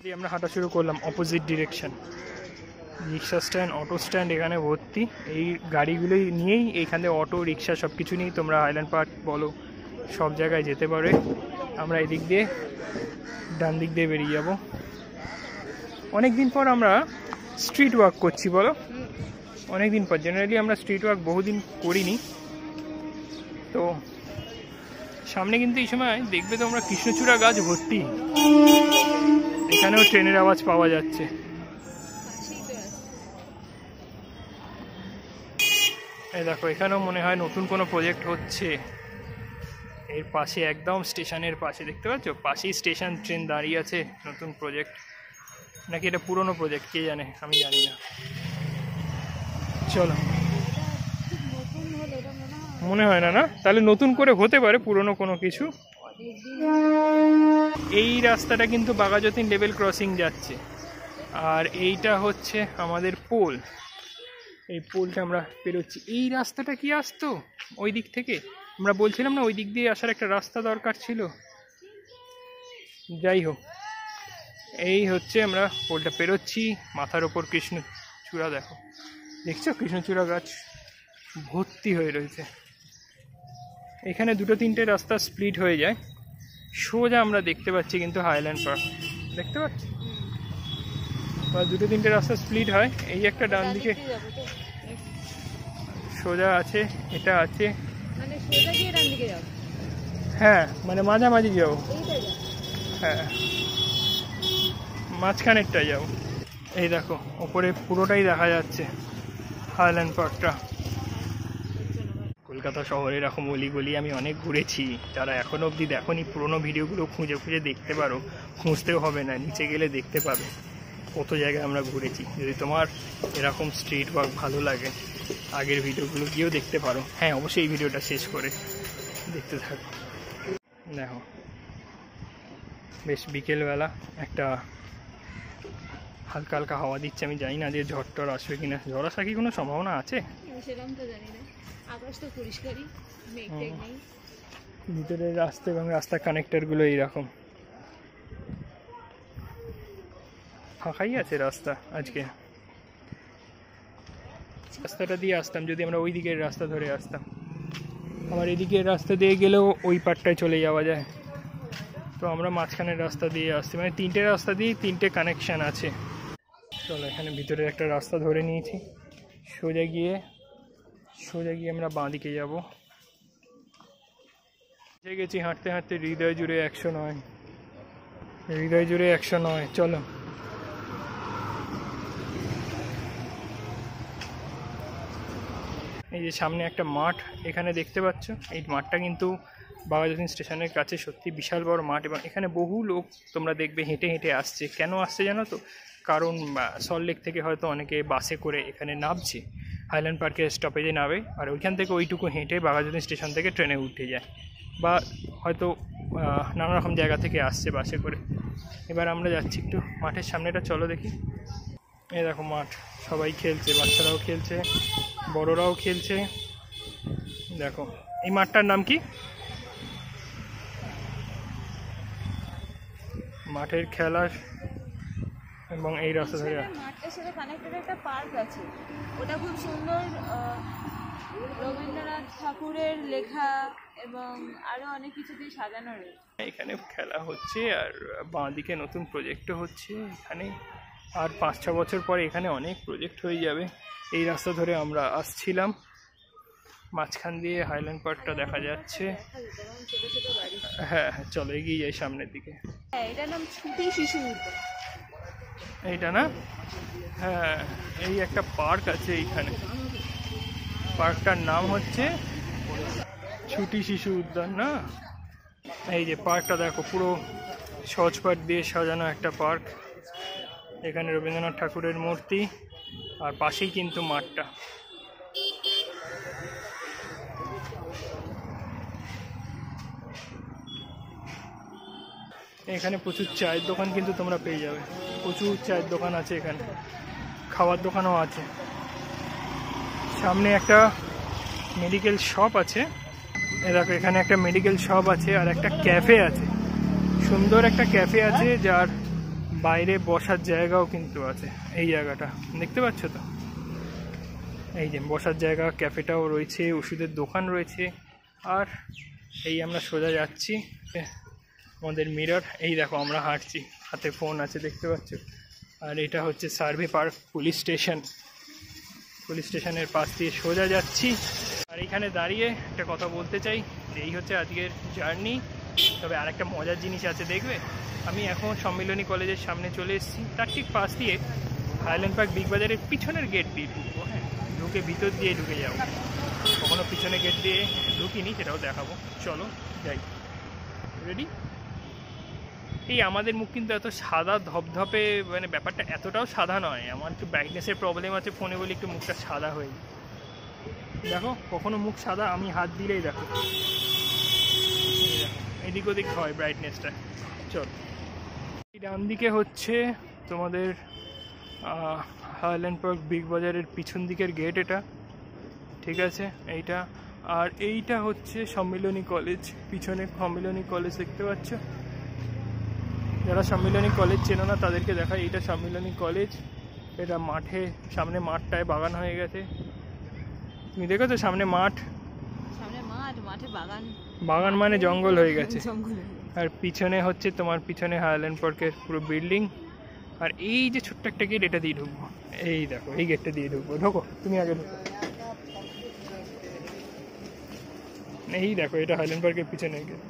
দিয়ে আমরা হাঁটা শুরু করলাম অপোজিট ডিরেকশন। রিক্সা স্ট্যান্ড, অটো স্ট্যান্ড এখানে ভর্তি। এই গাড়িগুলোই নিয়েই এইখানে অটো রিক্সা সব কিছু নিয়েই তোমরা হাইল্যান্ড পার্ক বলো সব জায়গায় যেতে পারে। আমরা এদিক দিয়ে ডান দিক দিয়ে বেরিয়ে যাব। অনেক দিন পর আমরা স্ট্রিট ওয়াক করছি বলো, অনেক দিন পর। জেনারেলি আমরা স্ট্রিট ওয়াক বহুদিন করিনি। তো সামনে কিন্তু এই সময় দেখবে তোমরা কৃষ্ণচূড়া গাছ ভর্তি। এখানেও ট্রেনের আওয়াজ পাওয়া যাচ্ছে। এই দেখো এখানেও মনে হয় নতুন কোনো প্রজেক্ট হচ্ছে। এর পাশে একদম স্টেশনের পাশে দেখতে পাচ্ছ, পাশেই স্টেশন, ট্রেন দাঁড়িয়ে আছে। নতুন প্রজেক্ট নাকি এটা পুরনো প্রজেক্ট কে জানে, আমি জানি না। চলো, মনে হয় না, না তাহলে নতুন করে হতে পারে পুরনো কোনো কিছু। এই রাস্তাটা কিন্তু বাঘাযতীন লেভেল ক্রসিং যাচ্ছে, আর এইটা হচ্ছে আমাদের পোল। এই পোলটা আমরা পেরোচ্ছি। এই রাস্তাটা কি আসতো ওই দিক থেকে? আমরা বলছিলাম না ওই দিক দিয়ে আসার একটা রাস্তা দরকার ছিল। যাই হোক, এই হচ্ছে আমরা পোলটা পেরোচ্ছি। মাথার ওপর কৃষ্ণচূড়া, দেখো, দেখছো কৃষ্ণচূড়া গাছ ভর্তি হয়ে রয়েছে। এখানে দুটো তিনটে রাস্তা স্প্লিট হয়ে যায়, সোজা আমরা দেখতে পাচ্ছি কিন্তু হাইল্যান্ড পার্ক দেখতে পাচ্ছি। দুটো তিনটে রাস্তা স্প্লিট হয়। এই একটা ডান দিকে সোজা আছে, এটা আছে, হ্যাঁ মানে মাঝামাঝি যাবো, হ্যাঁ মাঝখানেরটাই যাবো। এই দেখো ওপরে পুরোটাই দেখা যাচ্ছে হাইল্যান্ড পার্কটা। কলকাতা শহরে এরকম অলিগলি আমি অনেক ঘুরেছি। যারা এখনো অবধি দেখোনি পুরোনো ভিডিওগুলো খুঁজে খুঁজে দেখতে পারো, খুঁজতেও হবে না, নিচে গেলে দেখতে পাবে কত জায়গায় আমরা ঘুরেছি। যদি তোমার এরকম স্ট্রিট ওয়াক ভালো লাগে, আগের ভিডিওগুলো গিয়েও দেখতে পারো। হ্যাঁ অবশ্যই এই ভিডিওটা শেষ করে দেখতে থাকো। দেখো বেশ বিকেলবেলা একটা হালকা হালকা হাওয়া দিচ্ছে। আমি জানি না যে ঝড় টর আসবে কিনা। ঝড় আসার কি কোনো সম্ভাবনা আছে? সেরকম তো জানি না, আকাশ তো পরিষ্কারই, মেঘ টেঘ নেই। ভিতরের রাস্তা এবং রাস্তার কানেক্টরগুলো এইরকম ফাঁকাই আছে রাস্তা। আজকে রাস্তাটা দিয়ে আসতাম যদি আমরা ওই দিকের রাস্তা ধরে আসতাম। আমার এদিকের রাস্তা দিয়ে গেলেও ওই পাটটায় চলে যাওয়া যায়। তো আমরা মাঝখানের রাস্তা দিয়ে আসছি, মানে তিনটে রাস্তা দিয়ে তিনটে কানেকশান আছে। চলো এখানে ভিতরের একটা রাস্তা ধরে নিয়েছি। সোজা গিয়ে আমরা বাঁ দিকে যাবো। গেছি হাঁটতে হাঁটতে। হৃদয় জুড়ে 109, হৃদয় জুড়ে 109। চলো এই যে সামনে একটা মাঠ এখানে দেখতে পাচ্ছ। এই মাঠটা কিন্তু বাঘাযতীন স্টেশনের কাছে সত্যি বিশাল বড় মাঠ, এবং এখানে বহু লোক তোমরা দেখবে হেঁটে হেঁটে আসছে। কেন আসছে জানো তো? কারণ সল্টলেক থেকে হয়তো অনেকে বাসে করে এখানে নামছে, হাইল্যান্ড পার্কের স্টপেজে নামে, আর ওইখান থেকে ওইটুকু হেঁটে বাঘাযতীন স্টেশন থেকে ট্রেনে উঠে যায়, বা হয়তো নানা রকম জায়গা থেকে আসছে বাসে করে। এবার আমরা যাচ্ছি একটু মাঠের সামনেটা, চলো দেখি। এই দেখো মাঠ, সবাই খেলছে, বাচ্চারাও খেলছে, বড়রাও খেলছে। দেখো এই মাঠটার নাম কি? মাঠের খেলার এবং এই রাস্তা ধরে মাঠটার সাথে কানেক্টেড একটা পার্ক আছে, ওটা খুব সুন্দর। রবীন্দ্রনাথ ঠাকুরের লেখা এবং আরো অনেক কিছু দিয়ে সাজানো রয়েছে। এখানে খেলা হচ্ছে, আর বাঁ দিকে নতুন প্রজেক্টও হচ্ছে এখানে। আর 5-6 বছর পরে এখানে অনেক প্রজেক্ট হয়ে যাবে। এই রাস্তা ধরে আমরা আসছিলাম, মাঝখান দিয়ে হাইল্যান্ড পার্কটা দেখা যাচ্ছে। হ্যাঁ হ্যাঁ চলো এগিয়ে যাই সামনের দিকে। এটার নাম ছুটি শিশু উদ্যান। এইটা না? হ্যাঁ এই একটা পার্ক আছে এইখানে, পার্কটার নাম হচ্ছে ছুটি শিশু উদ্যান না? এই যে পার্কটা দেখো, পুরো সহজপাঠ দিয়ে সাজানো একটা পার্ক। এখানে রবীন্দ্রনাথ ঠাকুরের মূর্তি, আর পাশেই কিন্তু মাঠটা। এখানে প্রচুর চায়ের দোকান কিন্তু তোমরা পেয়ে যাবে, প্রচুর চায়ের দোকান আছে এখানে, খাওয়ার দোকানও আছে। সামনে একটা মেডিকেল শপ আছে, দেখো এখানে একটা মেডিকেল শপ আছে, আর একটা ক্যাফে আছে, সুন্দর একটা ক্যাফে আছে, যার বাইরে বসার জায়গাও কিন্তু আছে, এই জায়গাটা দেখতে পাচ্ছ তো, এই যে বসার জায়গা, ক্যাফেটাও রয়েছে, ওষুধের দোকান রয়েছে। আর এই আমরা সোজা যাচ্ছি, আমাদের মিরর, এই দেখো আমরা হাঁটছি, হাতে ফোন আছে দেখতে পাচ্ছ। আর এটা হচ্ছে survey park police station, police স্টেশনের পাশ দিয়ে সোজা যাচ্ছি। আর এখানে দাঁড়িয়ে একটা কথা বলতে চাই যে এই হচ্ছে আজকের জার্নি। তবে আর একটা মজার জিনিস আছে দেখবে, আমি এখন সম্মিলনী কলেজের সামনে চলে এসেছি, তার ঠিক পাশ দিয়ে হাইল্যান্ড পার্ক বিগ বাজারের পিছনের গেট দিয়ে ঢুকবো। হ্যাঁ, ঢুকে ভিতর দিয়ে ঢুকে যাবো, কখনো পিছনে গেট দিয়ে ঢুকিনি, সেটাও দেখাবো। চলো যাই, রেডি? এই আমাদের মুখ কিন্তু এত সাদা ধপধপে, মানে ব্যাপারটা এতটাও সাদা নয়। আমার একটু ব্রাইটনেসের প্রবলেম আছে ফোনে বলে একটু মুখটা সাদা হয়ে যায়। দেখো কখনো মুখ সাদা, আমি হাত দিলেই দেখো এদিক ওদিক হয় ব্রাইটনেসটা। চল, এই ডান দিকে হচ্ছে তোমাদের হাইল্যান্ড পার্ক বিগ বাজারের পিছন দিকের গেট এটা, ঠিক আছে এইটা। আর এইটা হচ্ছে সম্মিলনী কলেজ, পিছনে সম্মিলনী কলেজ দেখতে পাচ্ছ। যারা সম্মিলনী কলেজ চেনো না তাদেরকে দেখায়, এইটা সম্মিলনী কলেজ। এটা মাঠে, সামনে মাঠটায় বাগান হয়ে গেছে, তুমি দেখো তো সামনে মাঠ, সামনে মাঠ, মাঠে বাগান, বাগান মানে জঙ্গল হয়ে গেছে। জঙ্গল। আর পিছনে হচ্ছে তোমার পিছনে হাইল্যান্ড পার্কের পুরো বিল্ডিং। আর এই যে ছোট্ট একটা গেট, এটা দিয়ে ঢুকবো, এই দেখো এই গেটটা দিয়ে ঢুকবো। ঢোকো, তুমি আগে ঢোকো। এই দেখো এটা হাইল্যান্ড পার্কের পিছনের গেট।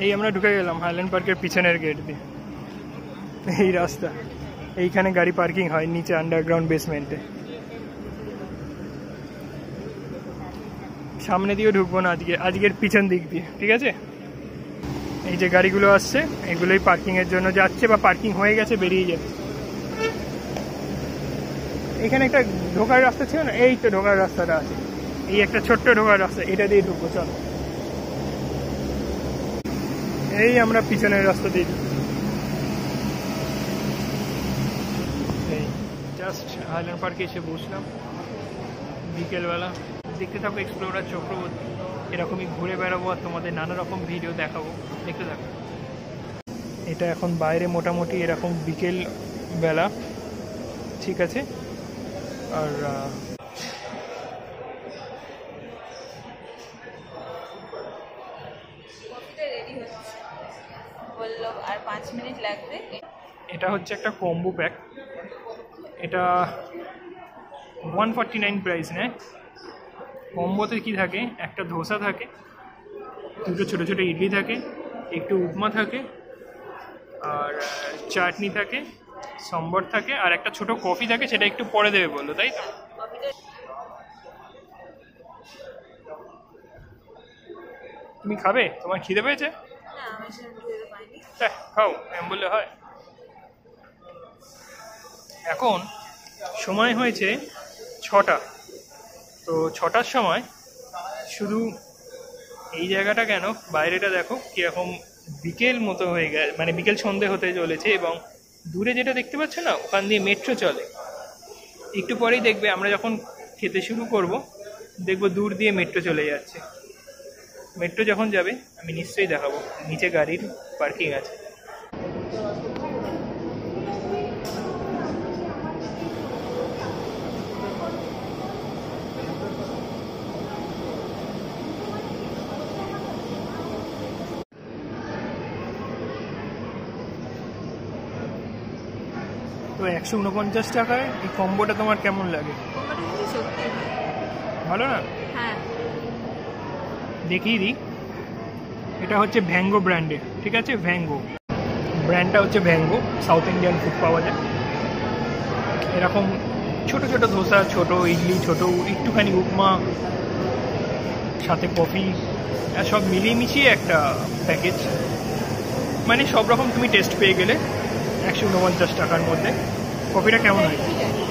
এই আমরা ঢুকে গেলাম হাইল্যান্ড পার্কের পিছনের গেট দিয়ে। এই রাস্তা, এইখানে গাড়ি পার্কিং হয় নিচে আন্ডারগ্রাউন্ড বেসমেন্টে। সামনে দিয়েও ঢুকবো না আজকের পিছন দিক দিয়ে, ঠিক আছে? এই যে গাড়িগুলো আসছে এগুলোই পার্কিংয়ের জন্য যাচ্ছে বা পার্কিং হয়ে গেছে, বেরিয়ে যাচ্ছে। এখানে একটা ঢোকার রাস্তা ছিল না, এই তো ঢোকার রাস্তাটা আছে, এই একটা ছোট্ট ঢোকার রাস্তা, এটা দিয়ে ঢুকবো। চলো, এই আমরা পিছনের রাস্তা দিয়ে ঢুকবো। এই জাস্ট হাইল্যান্ড পার্কে এসে বসলাম বিকেলবেলা। দেখতে থাকো এক্সপ্লোরার চক্রবর্তী, এরকমই ঘুরে বেড়াবো আর তোমাদের নানা রকম ভিডিও দেখাবো, দেখতে থাকো। এটা এখন বাইরে মোটামুটি এরকম বিকেল বেলা, ঠিক আছে? আর বললো আর 5 মিনিট লাগবে। এটা হচ্ছে একটা কম্বো প্যাক, এটা 149 প্রাইস নেয়। কম্বোতে কি থাকে, একটা ধোসা থাকে, দুটো ছোটো ছোটো ইডলি থাকে, একটু উপমা থাকে, আর চাটনি থাকে, সম্বর থাকে, আর একটা ছোট কফি থাকে, সেটা একটু পরে দেবে বললো, তাই তো? তুমি খাবে? তোমার খিদে পেয়েছে? খাও, এম বললে হয়। এখন সময় হয়েছে 6টা, তো 6টার সময় শুধু এই জায়গাটা কেন, বাইরেটা দেখো কীরকম বিকেল মতো হয়ে গেছে, মানে বিকেল সন্ধে হতে চলেছে। এবং দূরে যেটা দেখতে পাচ্ছ না, ওখান দিয়ে মেট্রো চলে। একটু পরেই দেখবে আমরা যখন খেতে শুরু করব, দেখবো দূর দিয়ে মেট্রো চলে যাচ্ছে। মেট্রো যখন যাবে আমি নিশ্চয়ই দেখাবো, নিচে গাড়ির পার্কিং আছে। তো 149 টাকায় এই কম্বোটা তোমার কেমন লাগে? সত্যি ভালো না? হ্যাঁ, দেখিয়ে দিই, এটা হচ্ছে ভ্যাঙ্গো ব্র্যান্ডের, ঠিক আছে? ভ্যাঙ্গো ব্র্যান্ডটা হচ্ছে ভ্যাঙ্গো, সাউথ ইন্ডিয়ান ফুড পাওয়া যায়। এরকম ছোট ছোট ধোসা, ছোট ইডলি, ছোট একটুখানি উপমা, সাথে কফি, আর সব মিলিয়ে মিশিয়ে একটা প্যাকেজ, মানে সব রকম তুমি টেস্ট পেয়ে গেলে 149 টাকার মধ্যে। কফিটা কেমন হয়?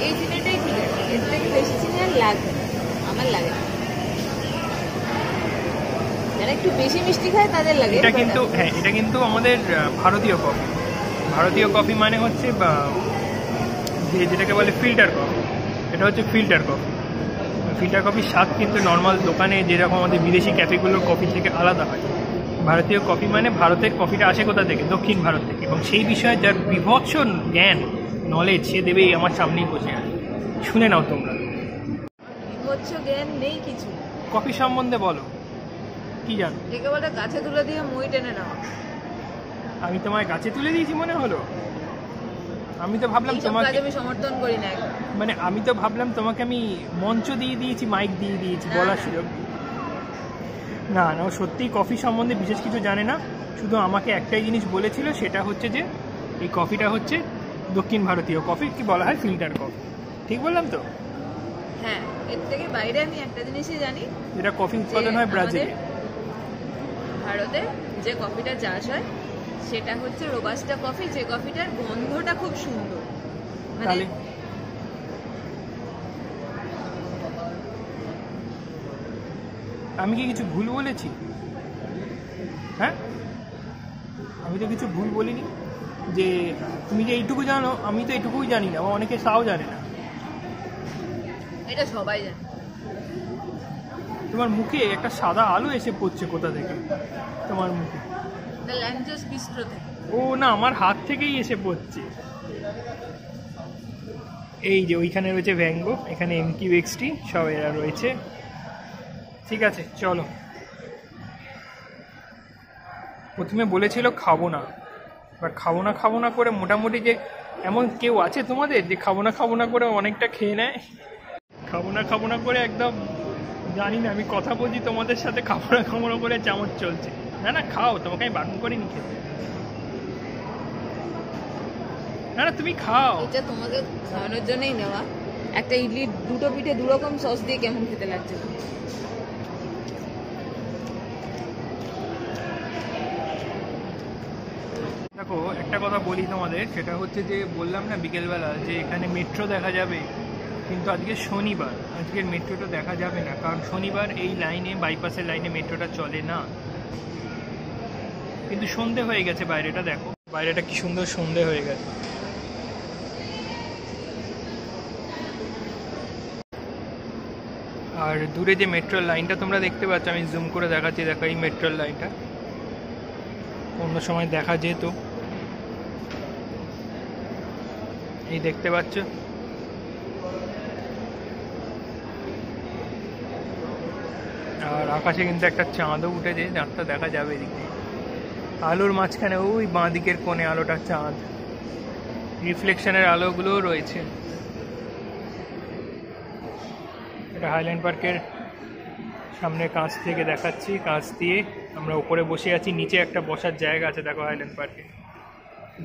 এই চিনিটাই ঠিক আছে, এর থেকে বেশি চিনি আর লাগবে না, আমার লাগে না। যারা একটু বেশি মিষ্টি খায় তাদের লাগে। এটা কিন্তু হ্যাঁ, এটা কিন্তু আমাদের ভারতীয় কফি। ভারতীয় কফি মানে হচ্ছে যেটাকে বলে ফিল্টার কফি, এটা হচ্ছে ফিল্টার কফি। ফিল্টার কফির স্বাদ কিন্তু নর্মাল দোকানে যেরকম আমাদের বিদেশি ক্যাফেগুলোর কফি থেকে আলাদা হয়। ভারতীয় কফি মানে ভারতের কফিটা আসে কোথা থেকে? দক্ষিণ ভারত থেকে। এবং সেই বিষয়ে যার বিভৎস জ্ঞান নলেজ সে দেবেই আমার সামনেই বসে আছে। শুনে নাও তোমরা। বিভৎস জ্ঞান নেই কিছু। কফি সম্বন্ধে বলো, কি জানো? একে বলে গাছে তুলে দিয়ে মই টেনে নেওয়া। আমি তোমায় গাছে তুলে দিয়েছি মনে হলো? আমি তো ভাবলাম এইসব তোমাকে, কাজ আমি সমর্থন করি না। মানে আমি তো ভাবলাম তোমাকে আমি মঞ্চ দিয়ে দিয়েছি, মাইক দিয়ে দিয়েছি, বলার সুযোগ। না না, ও সত্যিই কফি সম্বন্ধে বিশেষ কিছু জানে না। শুধু আমাকে একটাই জিনিস বলেছিল, সেটা হচ্ছে যে এই কফিটা হচ্ছে দক্ষিণ ভারতীয় কফি, কি বলা হয় ফিল্টার কফি। ঠিক বললাম তো? হ্যাঁ, এর থেকে বাইরে আমি একটা জিনিসই জানি, যেটা কফি উৎপাদন হয় ব্রাজিলে। ভারতে যে কফিটা চাষ হয় সেটা হচ্ছে রোবাস্টা কফি, যে কফিটার গন্ধটা খুব সুন্দর। তাহলে আমি কি কিছু ভুল বলেছি? হ্যাঁ, আমি তো কিছু ভুল বলিনি। যে তুমি যে এইটুকু জানো, আমি তো এইটুকুই জানি না, বা অনেকে তাও জানে না। এটা সবাই জানে। তোমার মুখে একটা সাদা আলো এসে পড়ছে কোথা থেকে? তোমার মুখে দ্য ল্যাঞ্জোস বিস্ট্রো থেকে। ও না, আমার হাত থেকেই এসে পড়ছে। এই যে ওইখানে রয়েছে ভ্যাঙ্গো, এখানে MQXT, সব এরা রয়েছে। ঠিক আছে, চলো। প্রথমে বলেছিল খাবো না, এবার খাবো না করে মোটামুটি যে এমন কেউ আছে তোমাদের যে খাবো না করে অনেকটা খেয়ে নেয়। খাবো না করে একদম, জানি না আমি কথা বলছি তোমাদের সাথে, খাবো না করে চামচ চলছে। না না, খাও, তোমাকে আমি বারণ করিনি খেতে। না না, তুমি খাও। এটা তোমাকে খাওয়ানোর জন্যই নেওয়া। একটা ইডলি দুটো পিঠে দু রকম সস দিয়ে কেমন খেতে লাগছে? দেখো, একটা কথা বলি তোমাদের, সেটা হচ্ছে যে বললাম না বিকেলবেলা যে এখানে মেট্রো দেখা যাবে, কিন্তু আজকে শনিবার, আজকের মেট্রোটা দেখা যাবে না, কারণ শনিবার এই লাইনে, বাইপাসের লাইনে মেট্রোটা চলে না। কিন্তু সন্ধে হয়ে গেছে, বাইরেটা দেখো, বাইরেটা কি সুন্দর সন্ধে হয়ে গেছে। আর দূরে যে মেট্রোর লাইনটা তোমরা দেখতে পাচ্ছ, আমি জুম করে দেখাচ্ছি, দেখো এই মেট্রোর লাইনটা অন্য সময় দেখা যেত। এই দেখতে পাচ্ছ, আর আকাশে কিন্তু একটা চাঁদও উঠেছে, চাঁদটা দেখা যাবে এদিকে আলোর মাঝখানে, ওই বাঁ দিকের কোণে আলোটা চাঁদ, রিফ্লেকশনের আলোগুলোও রয়েছে। এটা হাইল্যান্ড পার্কের সামনে কাঁচ থেকে দেখাচ্ছি, কাঁচ দিয়ে আমরা উপরে বসে আছি, নিচে একটা বসার জায়গা আছে দেখো হাইল্যান্ড পার্কে,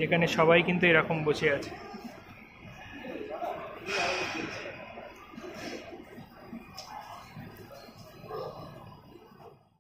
যেখানে সবাই কিন্তু এরকম বসে আছে।